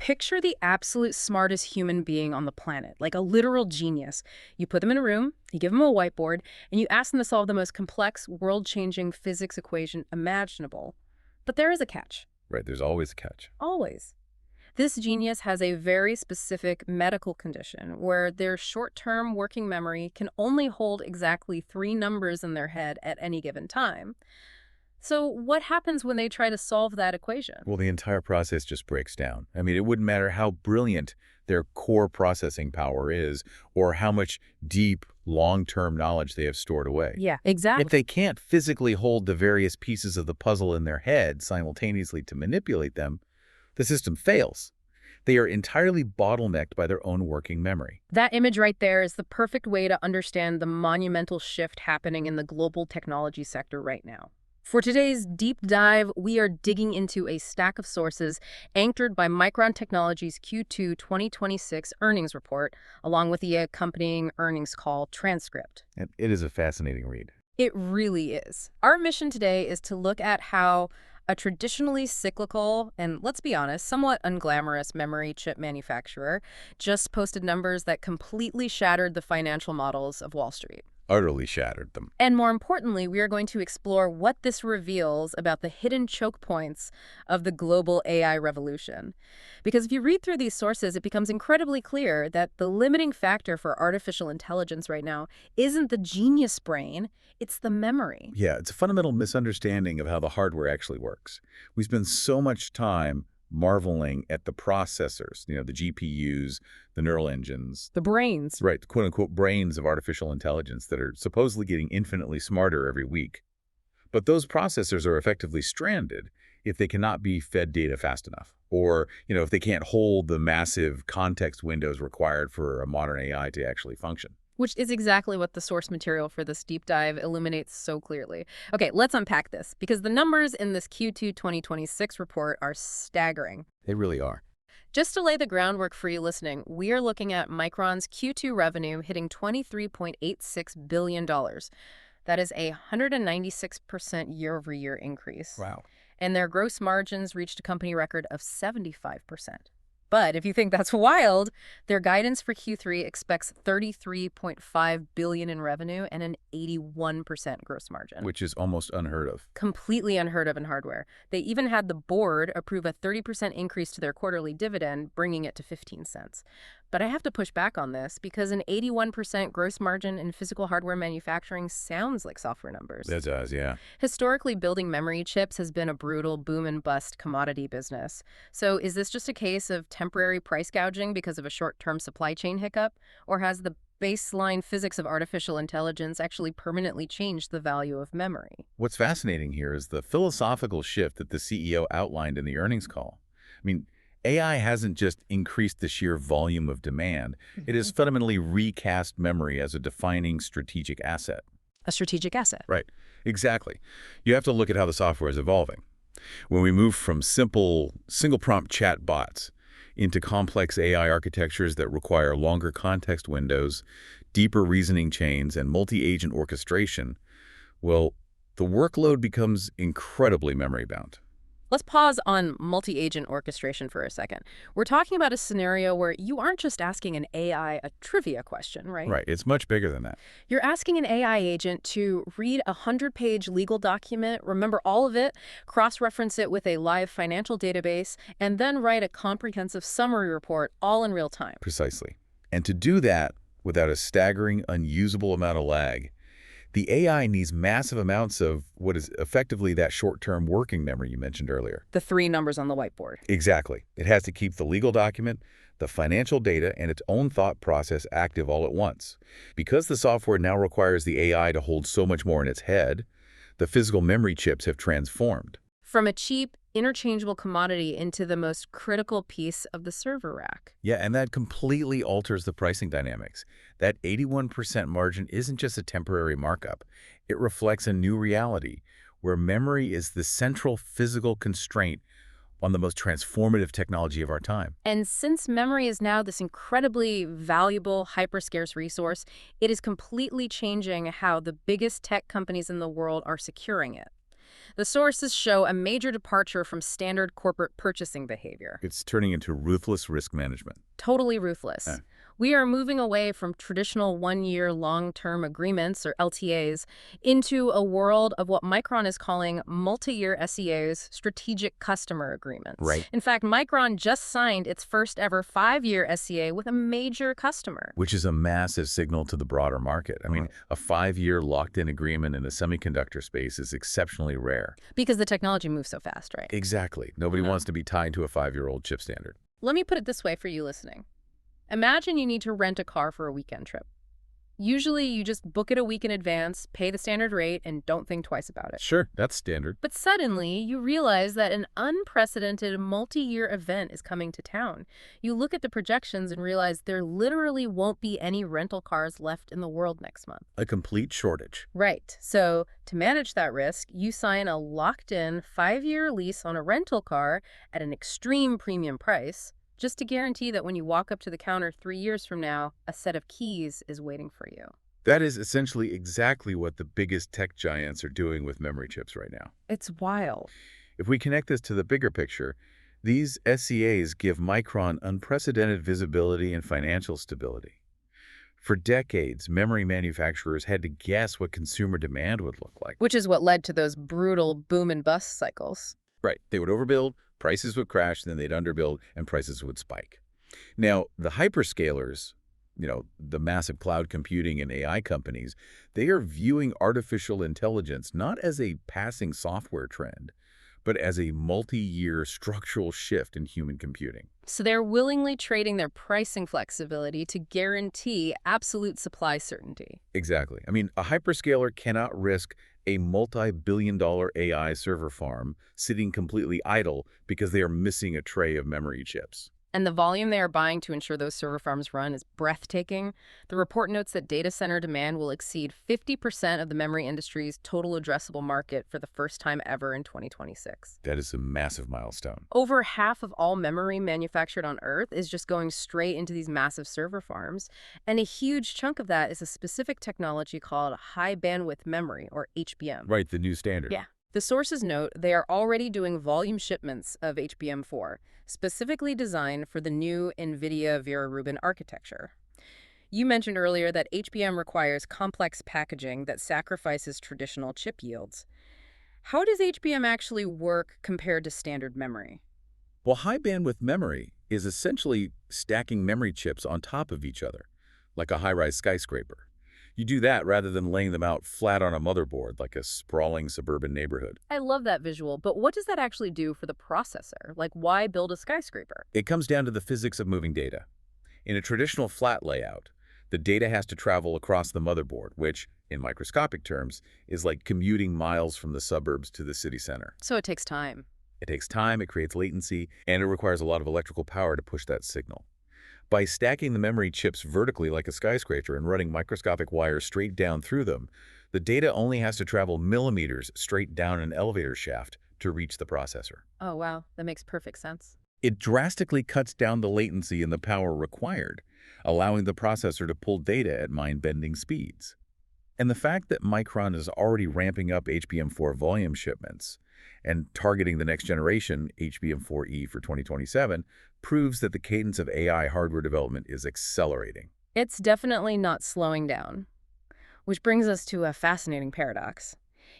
picture the absolute smartest human being on the planet, like a literal genius. You put them in a room, you give them a whiteboard, and you ask them to solve the most complex, world-changing physics equation imaginable. But there is a catch. Right, there's always a catch. Always. This genius has a very specific medical condition where their short-term working memory can only hold exactly 3 numbers in their head at any given time. So what happens when they try to solve that equation? Well, the entire process just breaks down. I mean, it wouldn't matter how brilliant their core processing power is or how much deep, long-term knowledge they have stored away. Yeah, exactly. If they can't physically hold the various pieces of the puzzle in their head simultaneously to manipulate them, the system fails. They are entirely bottlenecked by their own working memory. That image right there is the perfect way to understand the monumental shift happening in the global technology sector right now. For today's deep dive, we are digging into a stack of sources anchored by Micron Technology's Q2 2026 earnings report, along with the accompanying earnings call transcript. And it is a fascinating read. It really is. Our mission today is to look at how a traditionally cyclical and, let's be honest, somewhat unglamorous memory chip manufacturer just posted numbers that completely shattered the financial models of Wall Street. Utterly shattered them. And more importantly, we are going to explore what this reveals about the hidden choke points of the global AI revolution. Because if you read through these sources, it becomes incredibly clear that the limiting factor for artificial intelligence right now isn't the genius brain, it's the memory. Yeah, it's a fundamental misunderstanding of how the hardware actually works. We spend so much time marveling at the processors, the GPUs, the neural engines. The brains. Right, the quote-unquote brains of artificial intelligence that are supposedly getting infinitely smarter every week. But those processors are effectively stranded if they cannot be fed data fast enough. Or, if they can't hold the massive context windows required for a modern AI to actually function. Which is exactly what the source material for this deep dive illuminates so clearly. Okay, let's unpack this, because the numbers in this Q2 2026 report are staggering. They really are. Just to lay the groundwork for you listening, we are looking at Micron's Q2 revenue hitting $23.86 billion. That is a 196% year-over-year increase. Wow. And their gross margins reached a company record of 75%. But if you think that's wild, their guidance for Q3 expects $33.5 billion in revenue and an 81% gross margin. Which is almost unheard of. Completely unheard of in hardware. They even had the board approve a 30% increase to their quarterly dividend, bringing it to 15 cents. But I have to push back on this because an 81% gross margin in physical hardware manufacturing sounds like software numbers. That does, yeah. Historically, building memory chips has been a brutal boom and bust commodity business. So is this just a case of temporary price gouging because of a short-term supply chain hiccup? Or has the baseline physics of artificial intelligence actually permanently changed the value of memory? What's fascinating here is the philosophical shift that the CEO outlined in the earnings call. I mean, AI hasn't just increased the sheer volume of demand. It has fundamentally recast memory as a defining strategic asset. A strategic asset. Right. Exactly. You have to look at how the software is evolving. When we move from simple single-prompt chat bots into complex AI architectures that require longer context windows, deeper reasoning chains, and multi-agent orchestration, well, the workload becomes incredibly memory-bound. Let's pause on multi-agent orchestration for a second. We're talking about a scenario where you aren't just asking an AI a trivia question, right? Right. It's much bigger than that. You're asking an AI agent to read a 100-page legal document, remember all of it, cross-reference it with a live financial database, and then write a comprehensive summary report all in real time. Precisely. And to do that without a staggering, unusable amount of lag, the AI needs massive amounts of what is effectively that short-term working memory you mentioned earlier. The 3 numbers on the whiteboard. Exactly. It has to keep the legal document, the financial data, and its own thought process active all at once. Because the software now requires the AI to hold so much more in its head, the physical memory chips have transformed. From a cheap, interchangeable commodity into the most critical piece of the server rack. Yeah, and that completely alters the pricing dynamics. That 81% margin isn't just a temporary markup. It reflects a new reality where memory is the central physical constraint on the most transformative technology of our time. And since memory is now this incredibly valuable, hyper-scarce resource, it is completely changing how the biggest tech companies in the world are securing it. The sources show a major departure from standard corporate purchasing behavior. It's turning into ruthless risk management. Totally Eh, ruthless. We are moving away from traditional one-year long-term agreements, or LTAs, into a world of what Micron is calling multi-year SEAs, strategic customer agreements. Right. In fact, Micron just signed its first ever 5-year SEA with a major customer. Which is a massive signal to the broader market. I mean, a 5-year locked-in agreement in the semiconductor space is exceptionally rare. Because the technology moves so fast, right? Exactly. Nobody wants to be tied to a 5-year-old chip standard. Let me put it this way for you listening. Imagine you need to rent a car for a weekend trip. Usually, you just book it a week in advance, pay the standard rate, and don't think twice about it. Sure, that's standard. But suddenly, you realize that an unprecedented multi-year event is coming to town. You look at the projections and realize there literally won't be any rental cars left in the world next month. A complete shortage. Right. So, to manage that risk, you sign a locked-in 5-year lease on a rental car at an extreme premium price, just to guarantee that when you walk up to the counter 3 years from now, a set of keys is waiting for you. That is essentially exactly what the biggest tech giants are doing with memory chips right now. It's wild. If we connect this to the bigger picture, these SCAs give Micron unprecedented visibility and financial stability. For decades, memory manufacturers had to guess what consumer demand would look like. Which is what led to those brutal boom and bust cycles. Right. They would overbuild, prices would crash, then they'd underbuild, and prices would spike. Now, the hyperscalers, the massive cloud computing and AI companies, they are viewing artificial intelligence not as a passing software trend, but as a multi-year structural shift in human computing. So they're willingly trading their pricing flexibility to guarantee absolute supply certainty. Exactly. I mean, a hyperscaler cannot risk a multi-billion-dollar AI server farm sitting completely idle because they are missing a tray of memory chips. And the volume they are buying to ensure those server farms run is breathtaking. The report notes that data center demand will exceed 50% of the memory industry's total addressable market for the first time ever in 2026. That is a massive milestone. Over half of all memory manufactured on Earth is just going straight into these massive server farms, and a huge chunk of that is a specific technology called high bandwidth memory, or HBM. Right, the new standard. Yeah. The sources note they are already doing volume shipments of HBM4, specifically designed for the new NVIDIA Vera Rubin architecture. You mentioned earlier that HBM requires complex packaging that sacrifices traditional chip yields. How does HBM actually work compared to standard memory? Well, high bandwidth memory is essentially stacking memory chips on top of each other, like a high-rise skyscraper. You do that rather than laying them out flat on a motherboard like a sprawling suburban neighborhood. I love that visual, but what does that actually do for the processor? Like, why build a skyscraper? It comes down to the physics of moving data. In a traditional flat layout, the data has to travel across the motherboard, which, in microscopic terms, is like commuting miles from the suburbs to the city center. So it takes time. It takes time, it creates latency, and it requires a lot of electrical power to push that signal. By stacking the memory chips vertically like a skyscraper and running microscopic wires straight down through them, the data only has to travel millimeters straight down an elevator shaft to reach the processor. Oh, wow. That makes perfect sense. It drastically cuts down the latency and the power required, allowing the processor to pull data at mind-bending speeds. And the fact that Micron is already ramping up HBM4 volume shipments and targeting the next generation, HBM4E for 2027, proves that the cadence of AI hardware development is accelerating. It's definitely not slowing down. Which brings us to a fascinating paradox.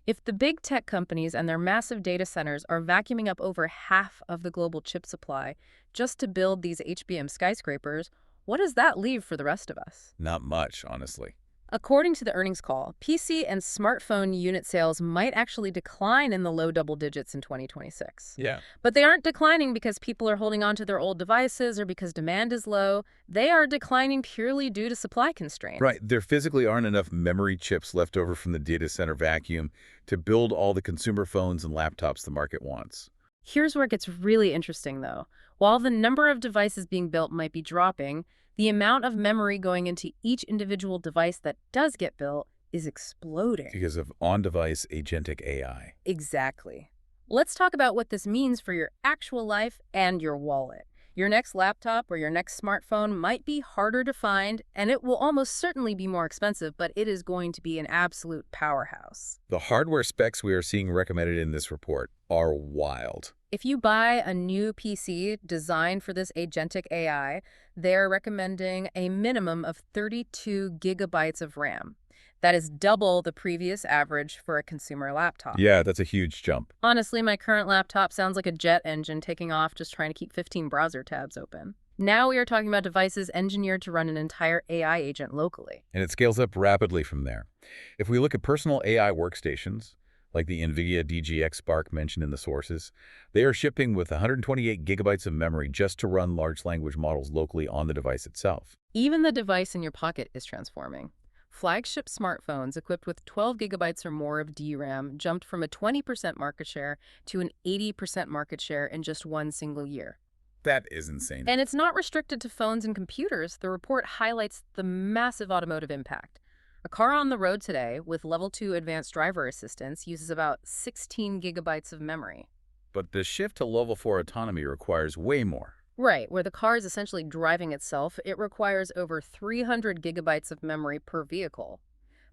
If the big tech companies and their massive data centers are vacuuming up over half of the global chip supply just to build these HBM skyscrapers, what does that leave for the rest of us? Not much, honestly. According to the earnings call, PC and smartphone unit sales might actually decline in the low double digits in 2026. Yeah. But they aren't declining because people are holding on to their old devices or because demand is low. They are declining purely due to supply constraints. Right. There physically aren't enough memory chips left over from the data center vacuum to build all the consumer phones and laptops the market wants. Here's where it gets really interesting, though. While the number of devices being built might be dropping, the amount of memory going into each individual device that does get built is exploding. Because of on-device agentic AI. Exactly. Let's talk about what this means for your actual life and your wallet. Your next laptop or your next smartphone might be harder to find, and it will almost certainly be more expensive, but it is going to be an absolute powerhouse. The hardware specs we are seeing recommended in this report are wild. If you buy a new PC designed for this agentic AI, they're recommending a minimum of 32 gigabytes of RAM. That is double the previous average for a consumer laptop. Yeah, that's a huge jump. Honestly, my current laptop sounds like a jet engine taking off just trying to keep 15 browser tabs open. Now we are talking about devices engineered to run an entire AI agent locally. And it scales up rapidly from there. If we look at personal AI workstations, like the NVIDIA DGX Spark mentioned in the sources, they are shipping with 128 gigabytes of memory just to run large language models locally on the device itself. Even the device in your pocket is transforming. Flagship smartphones equipped with 12 gigabytes or more of DRAM jumped from a 20% market share to an 80% market share in just one single year. That is insane. And it's not restricted to phones and computers. The report highlights the massive automotive impact. A car on the road today with Level 2 advanced driver assistance uses about 16 gigabytes of memory. But the shift to Level 4 autonomy requires way more. Right, where the car is essentially driving itself, it requires over 300 gigabytes of memory per vehicle.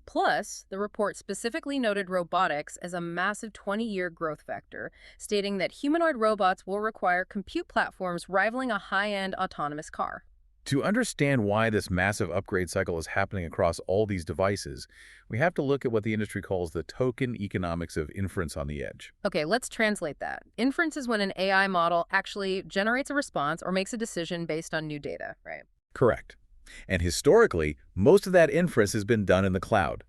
Plus, the report specifically noted robotics as a massive 20-year growth vector, stating that humanoid robots will require compute platforms rivaling a high-end autonomous car. To understand why this massive upgrade cycle is happening across all these devices, we have to look at what the industry calls the token economics of inference on the edge. Okay, let's translate that. Inference is when an AI model actually generates a response or makes a decision based on new data, right? Correct. And historically, most of that inference has been done in the cloud.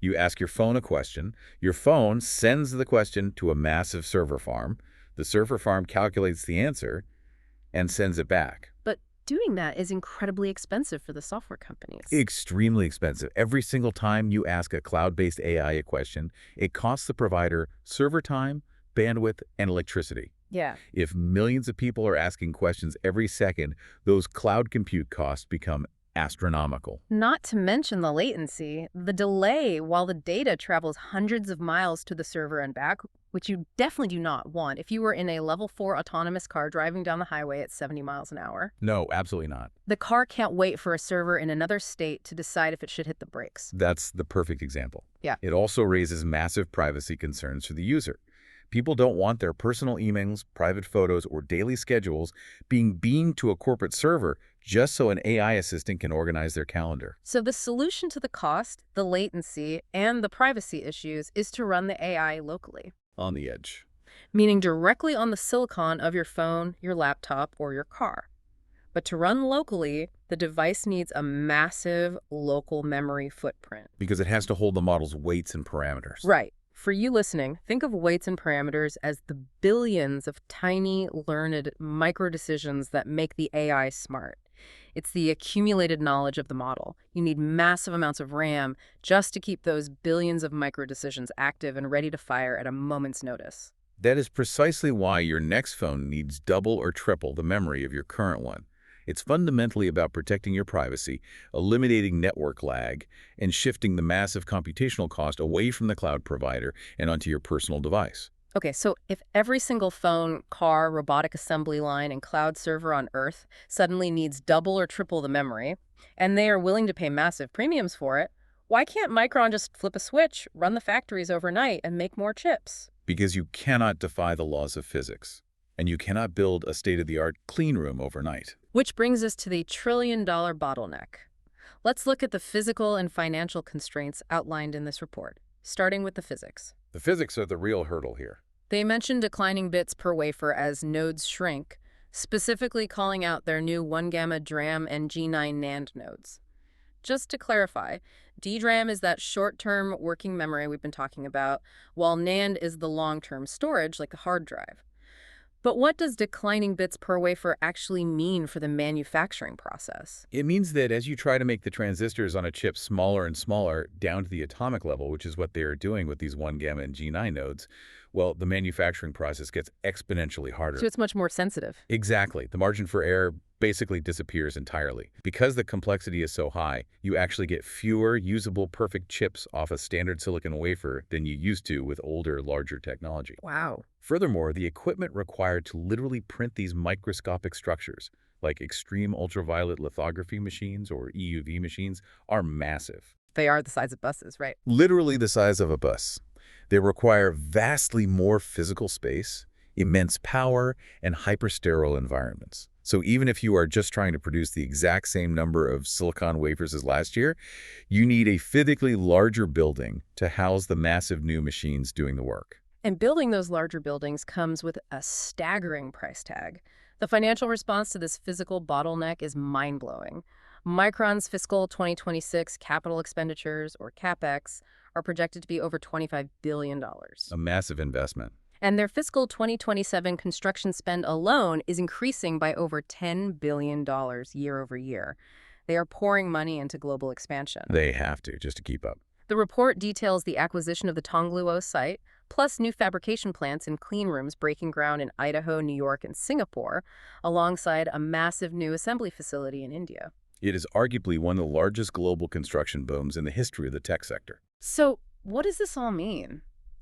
You ask your phone a question, your phone sends the question to a massive server farm, the server farm calculates the answer, and sends it back. But doing that is incredibly expensive for the software companies. Extremely expensive. Every single time you ask a cloud-based AI a question, it costs the provider server time, bandwidth, and electricity. Yeah. If millions of people are asking questions every second, those cloud compute costs become astronomical. Not to mention the latency, the delay while the data travels hundreds of miles to the server and back, which you definitely do not want if you were in a level 4 autonomous car driving down the highway at 70 miles an hour. No, absolutely not. The car can't wait for a server in another state to decide if it should hit the brakes. That's the perfect example. Yeah. It also raises massive privacy concerns for the user. People don't want their personal emails, private photos, or daily schedules being beamed to a corporate server just so an AI assistant can organize their calendar. So the solution to the cost, the latency, and the privacy issues is to run the AI locally. On the edge. Meaning directly on the silicon of your phone, your laptop, or your car. But to run locally, the device needs a massive local memory footprint. Because it has to hold the model's weights and parameters. Right. For you listening, think of weights and parameters as the billions of tiny, learned micro-decisions that make the AI smart. It's the accumulated knowledge of the model. You need massive amounts of RAM just to keep those billions of micro-decisions active and ready to fire at a moment's notice. That is precisely why your next phone needs double or triple the memory of your current one. It's fundamentally about protecting your privacy, eliminating network lag, and shifting the massive computational cost away from the cloud provider and onto your personal device. Okay, so if every single phone, car, robotic assembly line, and cloud server on Earth suddenly needs double or triple the memory, and they are willing to pay massive premiums for it, why can't Micron just flip a switch, run the factories overnight, and make more chips? Because you cannot defy the laws of physics, and you cannot build a state-of-the-art clean room overnight. Which brings us to the trillion-dollar bottleneck. Let's look at the physical and financial constraints outlined in this report, starting with the physics. The physics are the real hurdle here. They mention declining bits per wafer as nodes shrink, specifically calling out their new 1-gamma DRAM and G9 NAND nodes. Just to clarify, DRAM is that short-term working memory we've been talking about, while NAND is the long-term storage like a hard drive. But what does declining bits per wafer actually mean for the manufacturing process? It means that as you try to make the transistors on a chip smaller and smaller down to the atomic level, which is what they are doing with these 1-gamma and G9 nodes, well, the manufacturing process gets exponentially harder. So it's much more sensitive. Exactly. The margin for error basically disappears entirely. Because the complexity is so high, you actually get fewer usable perfect chips off a standard silicon wafer than you used to with older, larger technology. Wow. Furthermore, the equipment required to literally print these microscopic structures, like extreme ultraviolet lithography machines or EUV machines, are massive. They are the size of buses, right? Literally the size of a bus. They require vastly more physical space, immense power, and hypersterile environments. So even if you are just trying to produce the exact same number of silicon wafers as last year, you need a physically larger building to house the massive new machines doing the work. And building those larger buildings comes with a staggering price tag. The financial response to this physical bottleneck is mind-blowing. Micron's fiscal 2026 capital expenditures, or CapEx, are projected to be over $25 billion. A massive investment. And their fiscal 2027 construction spend alone is increasing by over $10 billion year over year. They are pouring money into global expansion. They have to, just to keep up. The report details the acquisition of the Tongluo site, plus new fabrication plants and clean rooms breaking ground in Idaho, New York, and Singapore, alongside a massive new assembly facility in India. It is arguably one of the largest global construction booms in the history of the tech sector. So, what does this all mean?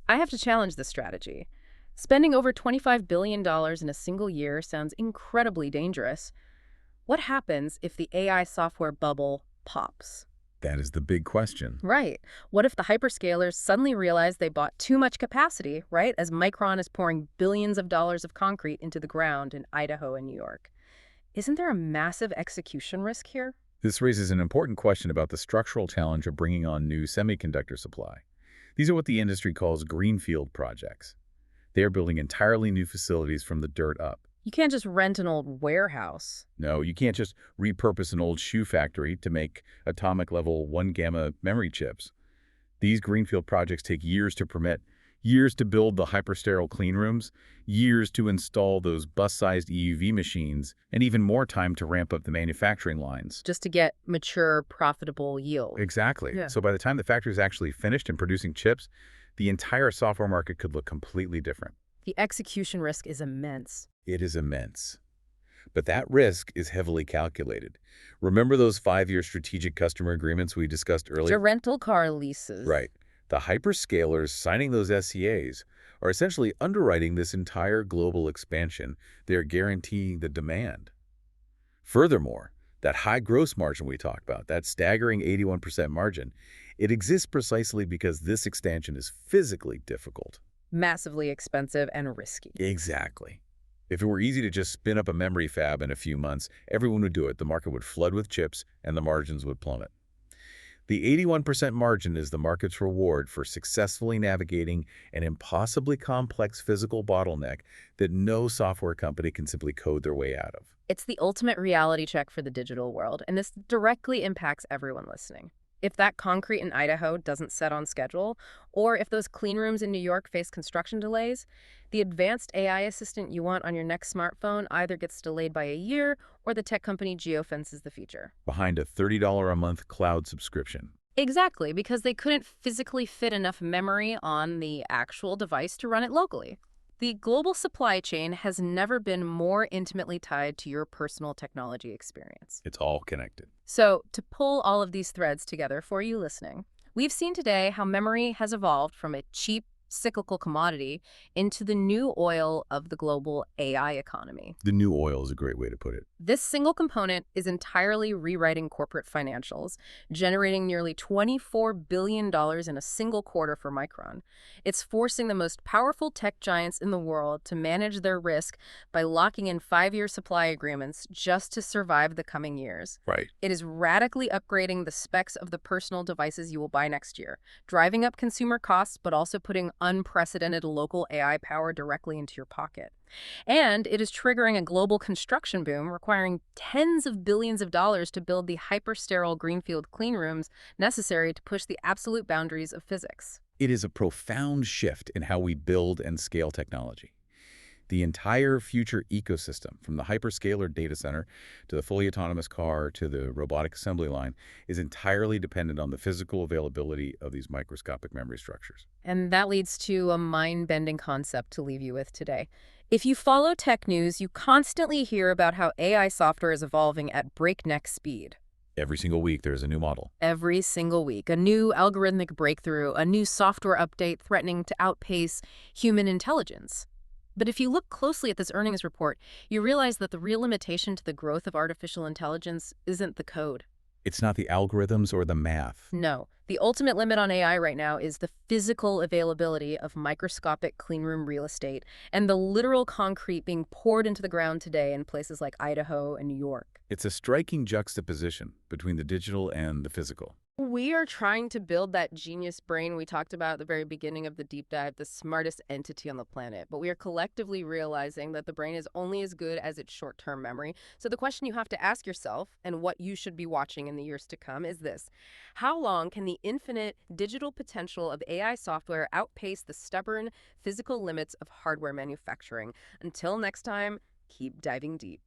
I have to challenge this strategy. Spending over $25 billion in a single year sounds incredibly dangerous. What happens if the AI software bubble pops? That is the big question. Right. What if the hyperscalers suddenly realize they bought too much capacity, right, as Micron is pouring billions of dollars of concrete into the ground in Idaho and New York? Isn't there a massive execution risk here? This raises an important question about the structural challenge of bringing on new semiconductor supply. These are what the industry calls greenfield projects. They are building entirely new facilities from the dirt up. You can't just rent an old warehouse. No, you can't just repurpose an old shoe factory to make atomic-level 1-gamma memory chips. These greenfield projects take years to permit, years to build the hypersterile clean rooms, years to install those bus-sized EUV machines, and even more time to ramp up the manufacturing lines. Just to get mature, profitable yield. Exactly. Yeah. So by the time the factory is actually finished and producing chips, the entire software market could look completely different. The execution risk is immense. It is immense. But that risk is heavily calculated. Remember those 5-year strategic customer agreements we discussed earlier? The rental car leases. Right. The hyperscalers signing those SCAs are essentially underwriting this entire global expansion. They're guaranteeing the demand. Furthermore, that high gross margin we talked about, that staggering 81% margin, it exists precisely because this expansion is physically difficult. Massively expensive and risky. Exactly. If it were easy to just spin up a memory fab in a few months, everyone would do it. The market would flood with chips, and the margins would plummet. The 81% margin is the market's reward for successfully navigating an impossibly complex physical bottleneck that no software company can simply code their way out of. It's the ultimate reality check for the digital world, and this directly impacts everyone listening. If that concrete in Idaho doesn't set on schedule, or if those clean rooms in New York face construction delays, the advanced AI assistant you want on your next smartphone either gets delayed by a year or the tech company geofences the feature. Behind a $30 a month cloud subscription. Exactly, because they couldn't physically fit enough memory on the actual device to run it locally. The global supply chain has never been more intimately tied to your personal technology experience. It's all connected. So, to pull all of these threads together for you listening, we've seen today how memory has evolved from a cheap, cyclical commodity into the new oil of the global AI economy. The new oil is a great way to put it. This single component is entirely rewriting corporate financials, generating nearly $24 billion in a single quarter for Micron. It's forcing the most powerful tech giants in the world to manage their risk by locking in 5-year supply agreements just to survive the coming years. Right. It is radically upgrading the specs of the personal devices you will buy next year, driving up consumer costs, but also putting unprecedented local AI power directly into your pocket. And it is triggering a global construction boom requiring tens of billions of dollars to build the hyper-sterile greenfield clean rooms necessary to push the absolute boundaries of physics. It is a profound shift in how we build and scale technology. The entire future ecosystem, from the hyperscaler data center to the fully autonomous car to the robotic assembly line, is entirely dependent on the physical availability of these microscopic memory structures. And that leads to a mind-bending concept to leave you with today. If you follow tech news, you constantly hear about how AI software is evolving at breakneck speed. Every single week, there's a new model. Every single week, a new algorithmic breakthrough, a new software update threatening to outpace human intelligence. But if you look closely at this earnings report, you realize that the real limitation to the growth of artificial intelligence isn't the code. It's not the algorithms or the math. No. The ultimate limit on AI right now is the physical availability of microscopic cleanroom real estate and the literal concrete being poured into the ground today in places like Idaho and New York. It's a striking juxtaposition between the digital and the physical. We are trying to build that genius brain we talked about at the very beginning of the deep dive, the smartest entity on the planet. But we are collectively realizing that the brain is only as good as its short-term memory. So the question you have to ask yourself, and what you should be watching in the years to come, is this: how long can the infinite digital potential of AI software outpace the stubborn physical limits of hardware manufacturing? Until next time, keep diving deep.